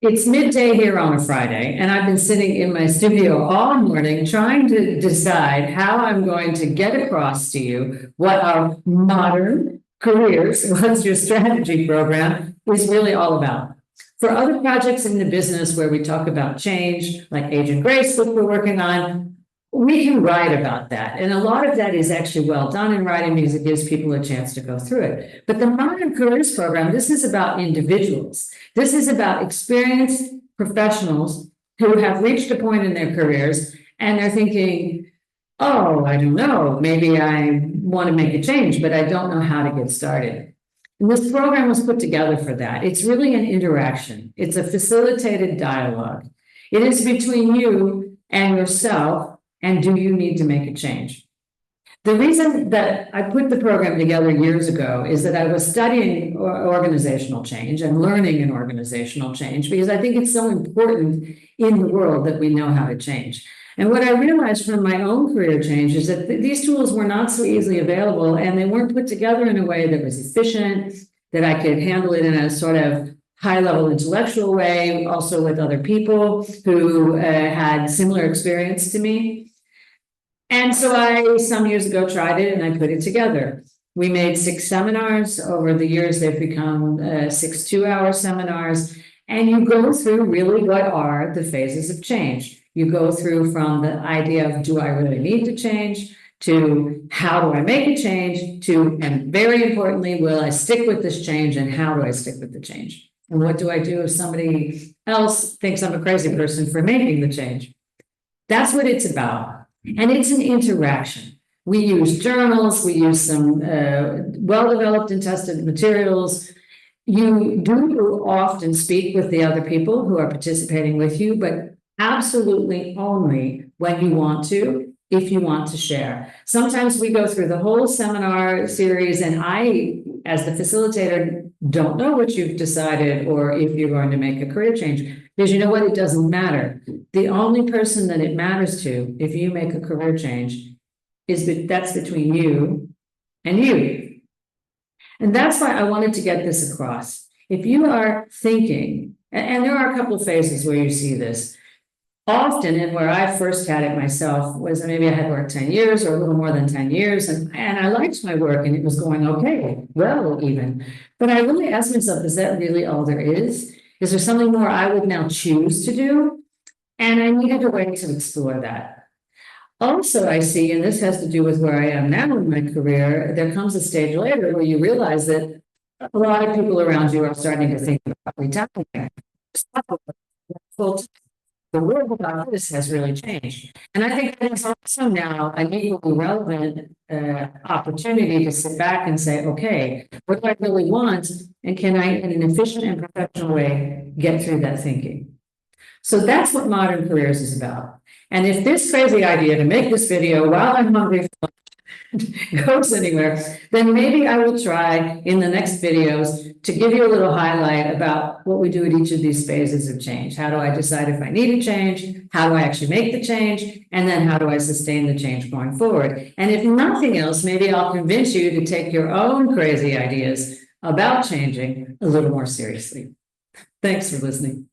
It's midday here on a Friday, and I've been sitting in my studio all morning trying to decide how I'm going to get across to you what our modern careers, what's your strategy program is really all about. For other projects in the business where we talk about change, like Agent Grace, which we're working on, we can write about that. And a lot of that is actually well done in writing because it gives people a chance to go through it. But the Modern Careers Program, this is about individuals. This is about experienced professionals who have reached a point in their careers and they're thinking, oh, I don't know, maybe I want to make a change, but I don't know how to get started. And this program was put together for that. It's really an interaction. It's a facilitated dialogue. It is between you and yourself. And do you need to make a change? The reason that I put the program together years ago is that I was studying organizational change and learning in organizational change because I think it's so important in the world that we know how to change. And what I realized from my own career change is that these tools were not so easily available and they weren't put together in a way that was efficient, that I could handle it in a sort of high-level intellectual way, also with other people who had similar experience to me. And so I, some years ago, tried it and I put it together. We made 6 seminars. Over the years, they've become 6 2-hour seminars. And you go through really what are the phases of change. You go through from the idea of, do I really need to change? To how do I make a change? To, and very importantly, will I stick with this change and how do I stick with the change? And what do I do if somebody else thinks I'm a crazy person for making the change? That's what it's about. And it's an interaction. We use journals, we use some well-developed and tested materials. You do often speak with the other people who are participating with you, but absolutely only when you want to, if you want to share. Sometimes we go through the whole seminar series and I, as the facilitator, don't know what you've decided or if you're going to make a career change. Because you know what? It doesn't matter. The only person that it matters to, if you make a career change, is that that's between you and you. And that's why I wanted to get this across. If you are thinking, and there are a couple of phases where you see this, often, and where I first had it myself, was maybe I had worked 10 years or a little more than 10 years, and I liked my work and it was going okay, well even. But I really asked myself, is that really all there is? Is there something more I would now choose to do? And I needed a way to explore that. Also, I see, and this has to do with where I am now in my career, there comes a stage later where you realize that a lot of people around you are starting to think about retiring. The world about this has really changed. And I think it's also now an equally relevant opportunity to sit back and say, okay, what do I really want? And can I, in an efficient and professional way, get through that thinking? So that's what Modern Careers is about. And if this crazy idea to make this video while I'm hungry goes anywhere, then maybe I will try in the next videos to give you a little highlight about what we do at each of these phases of change. How do I decide if I need a change? How do I actually make the change? And then how do I sustain the change going forward? And if nothing else, maybe I'll convince you to take your own crazy ideas about changing a little more seriously. Thanks for listening.